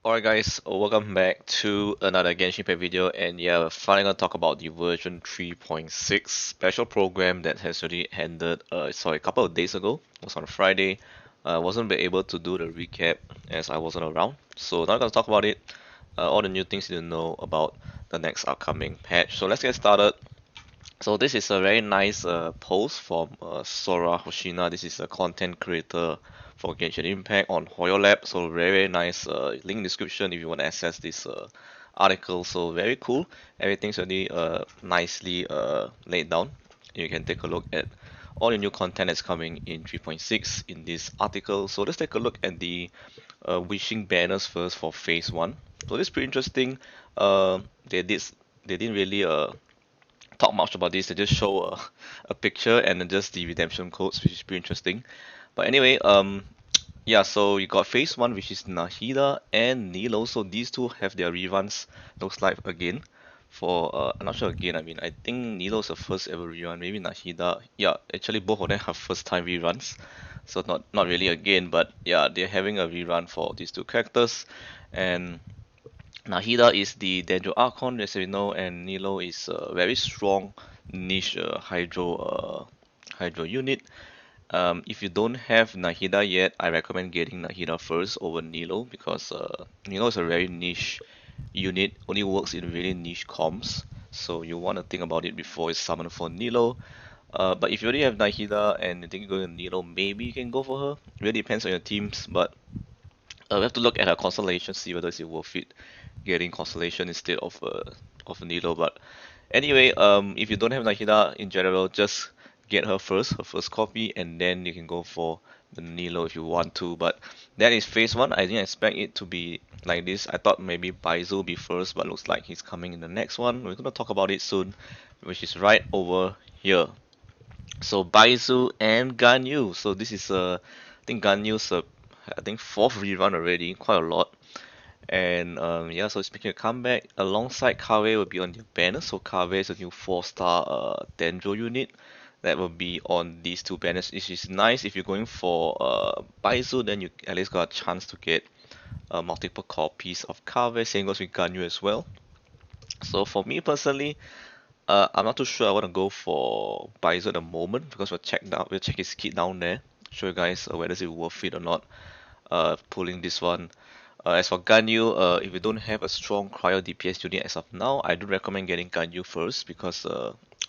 Alright guys, welcome back to another Genshin Impact video, and yeah, we're finally gonna talk about the version 3.6 special program that has already ended a couple of days ago. It was on a Friday. I wasn't able to do the recap as I wasn't around. So now I'm gonna talk about it, all the new things you need to know about the next upcoming patch. So let's get started. So this is a very nice post from Sora Hoshina. This is a content creator for Genshin Impact on Hoyo Lab. So very nice link in description if you want to access this article. So very cool. Everything's already nicely laid down. You can take a look at all the new content that's coming in 3.6 in this article. So let's take a look at the wishing banners first for phase 1. So this is pretty interesting. They didn't really talk much about this. They just show a picture and then just the redemption codes, which is pretty interesting. But anyway, yeah, so you got phase one, which is Nahida and Nilo. So these two have their reruns, looks like again. For I'm not sure again. I mean, I think Nilo's the first ever rerun. Maybe Nahida. Yeah, actually both of them have first time reruns. So not really again, but yeah, they're having a rerun for these two characters, and Nahida is the Dendro Archon, as we know, and Nilo is a very strong niche Hydro unit. If you don't have Nahida yet, I recommend getting Nahida first over Nilo because Nilo is a very niche unit, only works in really niche comps. So you want to think about it before you summon for Nilo. But if you already have Nahida and you think you're going to Nilo, maybe you can go for her. It really depends on your teams, but we have to look at her constellation, see whether it's worth it getting constellation instead of Nilo. But anyway, if you don't have Nahida in general, just get her first copy, and then you can go for the Nilo if you want to. But that is phase one. I didn't expect it to be like this. I thought maybe Baizu will be first, but looks like he's coming in the next one. We're gonna talk about it soon, which is right over here. So Baizu and Ganyu. So this is I think Ganyu's I think fourth rerun already, quite a lot. And yeah, so it's making a comeback alongside Kave will be on the banner. So Kave is a new 4-star Dendro unit that will be on these two banners. Which is nice if you're going for Baizu, then you at least got a chance to get multiple copies of Kave. Same goes with Ganyu as well. So for me personally, I'm not too sure I want to go for Baizu at the moment because we'll check his kit down there. Show you guys whether it's worth it or not. Pulling this one. As for Ganyu, if you don't have a strong cryo DPS unit as of now, I do recommend getting Ganyu first because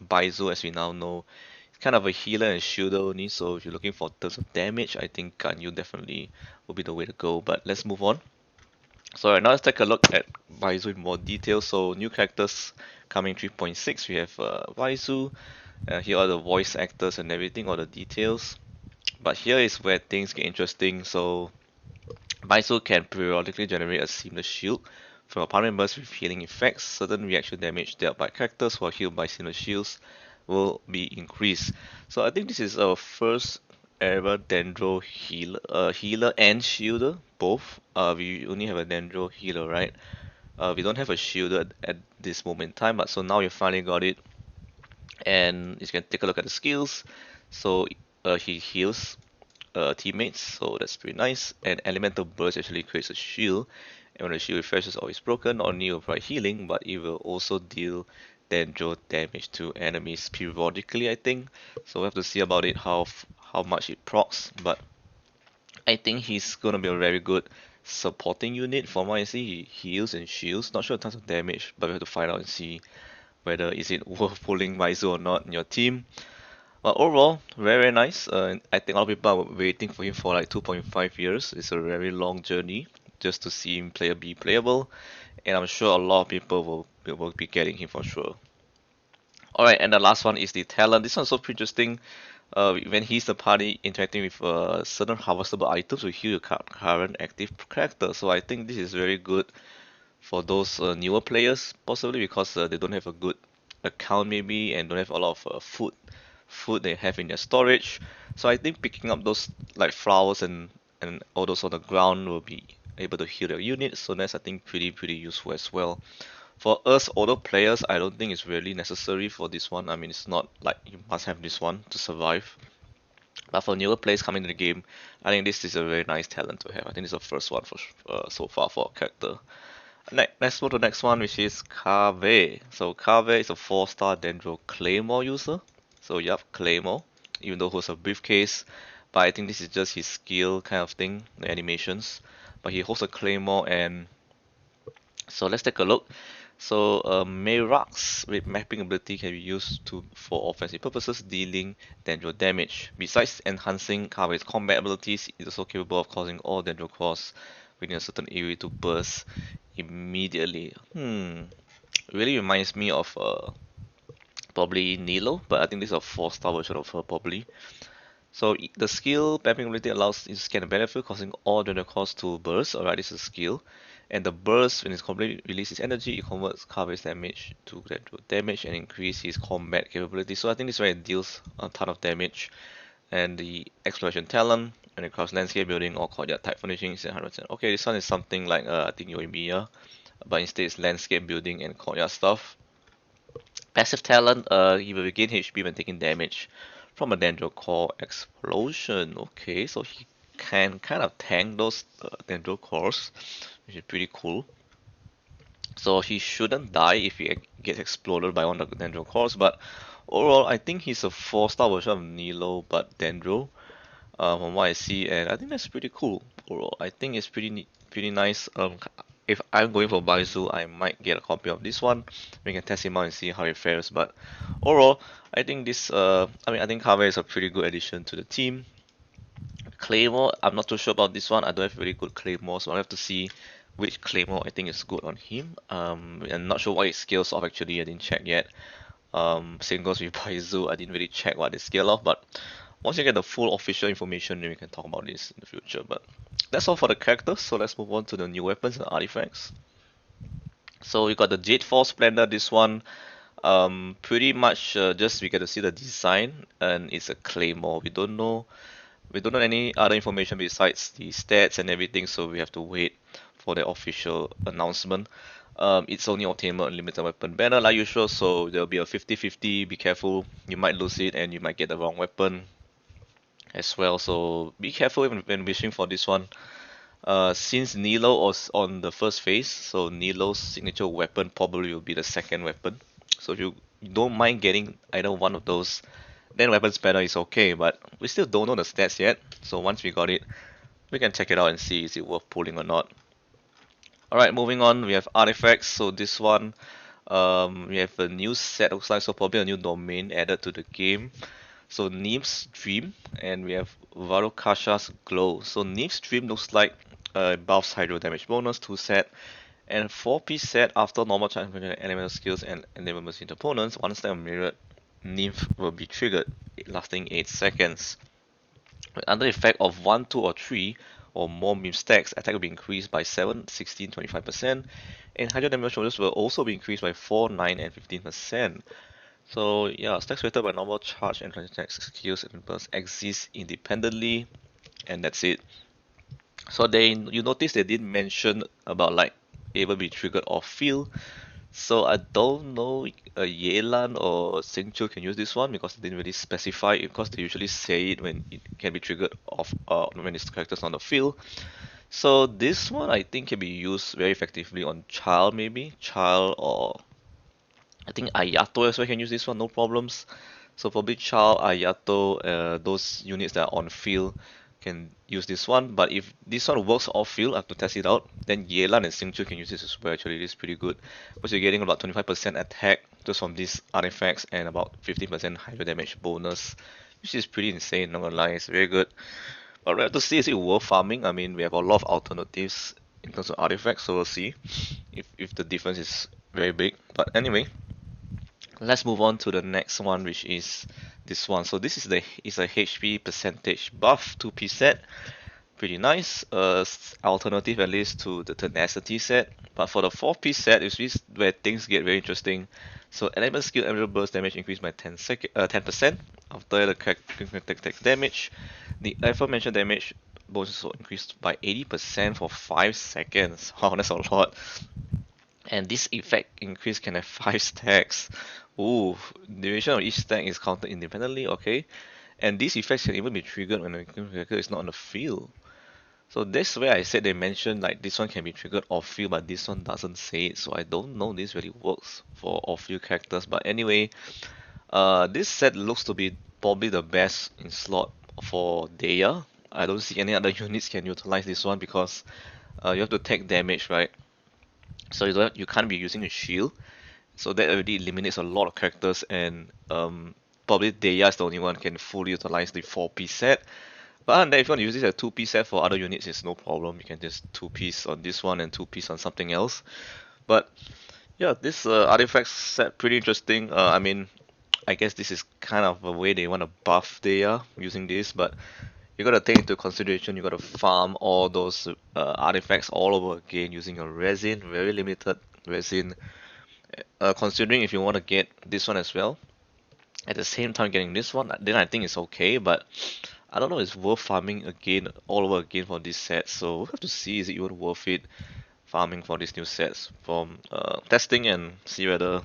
Baizu, as we now know, is kind of a healer and shielder only. So if you're looking for tons of damage, I think Ganyu definitely will be the way to go. But let's move on. So right now let's take a look at Baizu in more detail. So new characters coming 3.6, we have Baizu. Here are the voice actors and everything, all the details. But here is where things get interesting. So Baizu can periodically generate a seamless shield from opponent members with healing effects. Certain reaction damage dealt by characters who are healed by seamless shields will be increased. So I think this is our first ever Dendro healer and shielder both. We only have a Dendro healer, right? We don't have a shielder at this moment in time, but so now you finally got it, and you can take a look at the skills. So he heals teammates, so that's pretty nice. And elemental burst actually creates a shield, and when the shield refreshes or is broken, not only will provide healing, but it will also deal dendro damage to enemies periodically, I think. So we have to see about it how much it procs, but I think he's gonna be a very good supporting unit. From what I see, he heals and shields. Not sure tons of damage, but we have to find out and see whether is it worth pulling Maizu or not in your team. But overall, very nice. I think a lot of people are waiting for him for like 2.5 years. It's a very long journey just to see him be playable, and I'm sure a lot of people will be getting him for sure. Alright, and the last one is the talent. This one's so interesting. When he's the party interacting with certain harvestable items, will heal your current active character. So I think this is very good for those newer players, possibly because they don't have a good account maybe and don't have a lot of food they have in their storage. So I think picking up those like flowers and all those on the ground will be able to heal their unit. So that's I think pretty useful as well. For us older players, I don't think it's really necessary for this one. I mean, it's not like you must have this one to survive. But for newer players coming to the game, I think this is a very nice talent to have. I think it's the first one for so far for a character. Let's go to the next one, which is Kave. So Kave is a 4-star Dendro Claymore user. So yep, Claymore, even though holds a briefcase, but I think this is just his skill kind of thing, the animations. But he holds a Claymore, and so let's take a look. So Mayrox with mapping ability can be used for offensive purposes, dealing Dendro damage. Besides enhancing Kave's combat abilities, it is also capable of causing all Dendro cores within a certain area to burst immediately. Really reminds me of probably Nilo, but I think this is a 4-star version of her probably. So the skill mapping ability allows you to scan the battlefield, causing all Dendro cores to burst. Alright, this is a skill. And the burst, when it's completely releases its energy, it converts Kave's damage to damage and increase his combat capability. So I think this way it deals a ton of damage. And the exploration talent, when it comes landscape building or courtyard type furnishing, is 100%. Okay, this one is something like I think Yoimiya, but instead it's landscape building and courtyard stuff. Passive talent, he will regain HP when taking damage from a Dendro Core explosion. Okay, so he can kind of tank those Dendro Cores, which is pretty cool. So he shouldn't die if he gets exploded by one of the Dendro Cores, but overall I think he's a 4-star version of Nilo but Dendro, from what I see, and I think that's pretty cool overall. I think it's pretty nice. If I'm going for Baizu, I might get a copy of this one. We can test him out and see how it fares. But overall, I think I think Kave is a pretty good addition to the team. Claymore, I'm not too sure about this one. I don't have really good Claymore, so I'll have to see which Claymore I think is good on him. I'm not sure what his skills of actually. I didn't check yet. Same goes with Baizu. I didn't really check what they scale of, but once you get the full official information, then we can talk about this in the future. But that's all for the characters, so let's move on to the new weapons and artifacts. So we got the Jade Force Splendor, this one. Pretty much just we get to see the design, and it's a claymore. We don't know any other information besides the stats and everything, so we have to wait for the official announcement. It's only obtainable unlimited weapon banner like usual, so there'll be a 50-50. Be careful, you might lose it and you might get the wrong weapon as well. So be careful when wishing for this one. Since Nilo was on the first phase, so Nilo's signature weapon probably will be the second weapon. So if you don't mind getting either one of those, then weapons banner is okay, but we still don't know the stats yet. So once we got it, we can check it out and see is it worth pulling or not. Alright, moving on, we have artifacts. So this one, we have a new set, looks like, so probably a new domain added to the game. So Neem's Dream, and we have Varukasha's Glow. So Neem's Dream looks like buffs hydro damage bonus 2 set, and 4-piece set after normal charge elemental skills and enablements into opponents. One step mirrored Nymph will be triggered, lasting 8 seconds. Under the effect of 1, 2, or 3 or more meme stacks, attack will be increased by 7, 16, 25%, and hydro damage bonus will also be increased by 4, 9, and 15%. So yeah, stacks rated by normal charge and attack skills and bursts exist independently, and that's it. So you notice they didn't mention about like able to be triggered off field. So I don't know Yelan or Xingqiu can use this one because they didn't really specify it, because they usually say it when it can be triggered off when its characters on the field. So this one I think can be used very effectively on Child, maybe Child, or I think Ayato as well can use this one, no problems. So probably Child, Ayato, those units that are on field can use this one. But if this one works off field, I have to test it out. Then Yelan and Xingqiu can use this as well. Actually, it is pretty good because you're getting about 25% attack just from these artifacts and about 15% hydro damage bonus, which is pretty insane. Not gonna lie, it's very good. But we have to see, is it worth farming? I mean, we have a lot of alternatives in terms of artifacts, so we'll see if the difference is very big. But anyway, let's move on to the next one, which is this one. So this is a HP percentage buff 2-piece set. Pretty nice. Alternative at least to the tenacity set. But for the 4-piece set, is where things get very interesting. So element skill element burst damage increased by 10% after the character damage. The aforementioned damage bonus also increased by 80% for 5 seconds. Wow, that's a lot. And this effect increase can have 5 stacks. Ooh, duration of each stack is counted independently, okay. And these effects can even be triggered when the character is not on the field. So that's where I said they mentioned like this one can be triggered off field, but this one doesn't say it. So I don't know this really works for off field characters. But anyway, this set looks to be probably the best in slot for Deya. I don't see any other units can utilize this one because you have to take damage, right? So you can't be using a shield. So that already eliminates a lot of characters, and probably Deya is the only one can fully utilize the 4-piece set. But other than that, if you want to use this as a 2-piece set for other units, it's no problem. You can just 2-piece on this one and 2-piece on something else. But yeah, this artifact set pretty interesting. I mean, I guess this is kind of a way they want to buff Deya using this, but you gotta take into consideration you gotta farm all those artifacts all over again using your resin, very limited resin. Considering if you want to get this one as well, at the same time getting this one, then I think it's okay, but I don't know, it's worth farming again, all over again for this set, so we'll have to see is it even worth it farming for these new sets from testing and see whether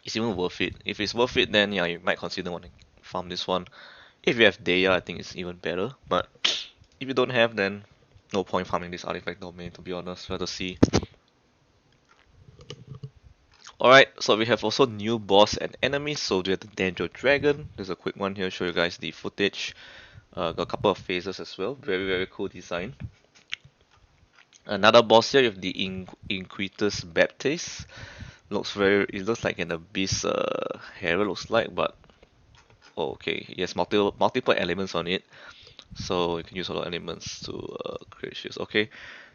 it's even worth it. If it's worth it, then yeah, you might consider wanting to farm this one. If you have Deya, I think it's even better, but if you don't have, then no point farming this artifact domain, to be honest. We'll have to see. Alright, so we have also new boss and enemies. So we have the Danger Dragon. There's a quick one here, show you guys the footage. Got a couple of phases as well. Very, very cool design. Another boss here, you have the Inquisitus Baptist. It looks like an abyss herald looks like, but oh, okay, it has multiple elements on it. So you can use a lot of elements to create shields. Okay,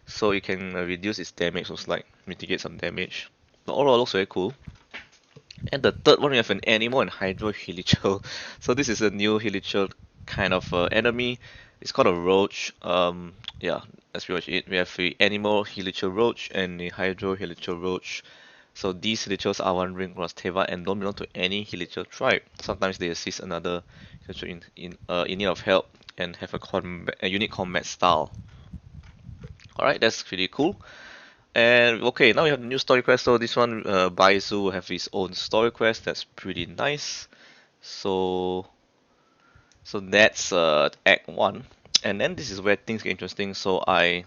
so you can reduce its damage, looks like, mitigate some damage. But overall, it looks very cool. And the third one, we have an animal and hydro hilichurl. So this is a new hilichurl kind of enemy. It's called a roach. Yeah, that's pretty much it. We have the animal hilichurl roach and the hydro hilichurl roach. So these hilichurls are wandering across Teva and don't belong to any hilichurl tribe. Sometimes they assist another hilichurl in need of help and have a unique combat style. Alright, that's pretty cool. And okay, now we have the new story quest. So this one, Baizu will have his own story quest. That's pretty nice. So, so that's Act 1. And then this is where things get interesting. So I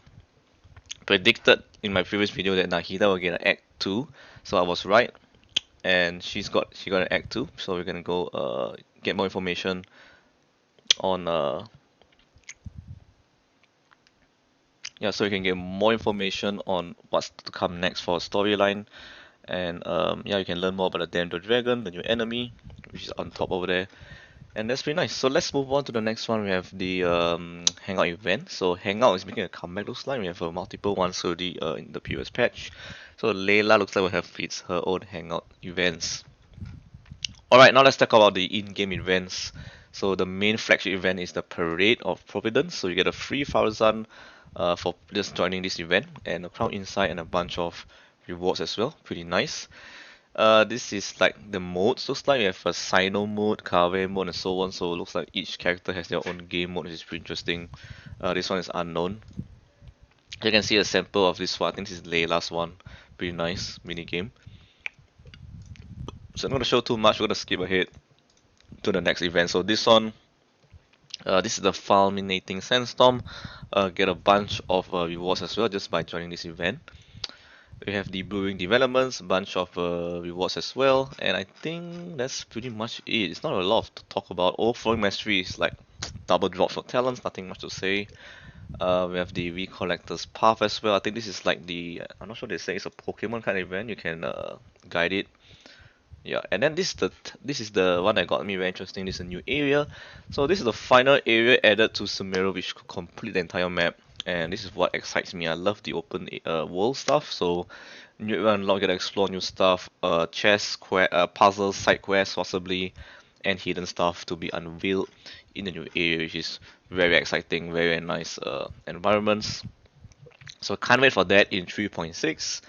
predicted in my previous video that Nahida will get an Act 2. So I was right. And she got an Act 2. So we're gonna go get more information on yeah, so you can get more information on what's to come next for a storyline. And yeah, you can learn more about the Dender Dragon, the new enemy, which is on top over there. And that's pretty nice. So let's move on to the next one. We have the Hangout event. So Hangout is making a comeback, looks like. We have multiple ones already in the previous patch. So Layla looks like will have her own Hangout events. Alright, now let's talk about the in-game events. So the main flagship event is the Parade of Providence. So you get a free Farazan for just joining this event, and a crown inside and a bunch of rewards as well. Pretty nice. This is like the modes. Looks like we have a Sino mode, Kave mode, and so on. So it looks like each character has their own game mode, which is pretty interesting. This one is unknown. You can see a sample of this one. I think this is Layla's one. Pretty nice mini game. So I'm not gonna show too much. We're gonna skip ahead to the next event. So this one, this is the Fulminating Sandstorm. Get a bunch of rewards as well just by joining this event. We have the Brewing Developments, bunch of rewards as well, and I think that's pretty much it. It's not a lot to talk about. Overflowing Mastery is like double drops for talents, nothing much to say. We have the Recollector's Path as well. I think this is like I'm not sure they say it's a Pokemon kind of event. You can guide it. Yeah, and then this is the one that got me very interesting. This is a new area. So this is the final area added to Sumeru, which could complete the entire map. And this is what excites me. I love the open world stuff. So you unlock, get to explore new stuff, puzzles, side quests possibly, and hidden stuff to be unveiled in the new area, which is very exciting, very nice environments. So can't wait for that in 3.6.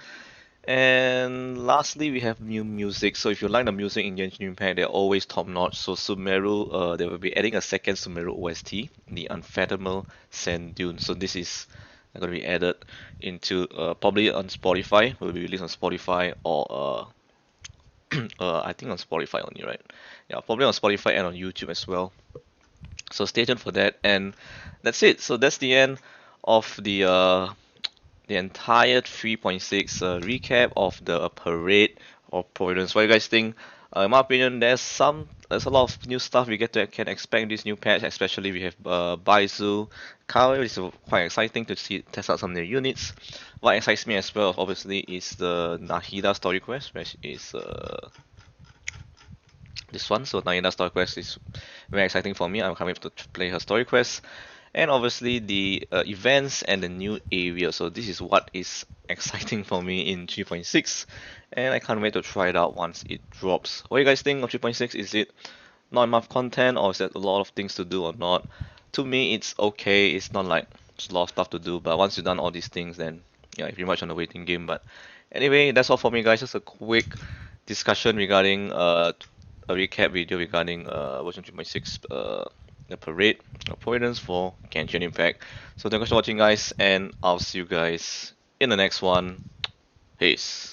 And lastly, we have new music. So if you like the music in Genshin Impact, they're always top notch. So Sumeru, they will be adding a second Sumeru OST, the Unfathomable Sand Dune. So this is going to be added into probably on Spotify. Will be released on Spotify or I think on Spotify only, right? Yeah, probably on Spotify and on YouTube as well. So stay tuned for that, and that's it. So that's the end of the entire 3.6 recap of the parade of Providence. What do you guys think? In my opinion, there's a lot of new stuff we get to can expect this new patch. Especially we have Baizu, Kawe, which is quite exciting to see test out some new units. What excites me as well, obviously, is the Nahida story quest, which is this one. So Naina's story quest is very exciting for me. I'm coming to play her story quest, and obviously the events and the new area. So this is what is exciting for me in 3.6, and I can't wait to try it out once it drops. What do you guys think of 3.6? Is it not enough content, or is there a lot of things to do or not? To me, it's okay. It's not like it's a lot of stuff to do, but once you've done all these things, then yeah, you're pretty much on the waiting game. But anyway, that's all for me, guys. Just a quick discussion regarding a recap video regarding version 3.6 the parade of Providence for Genshin Impact. So thanks for watching, guys, and I'll see you guys in the next one. Peace.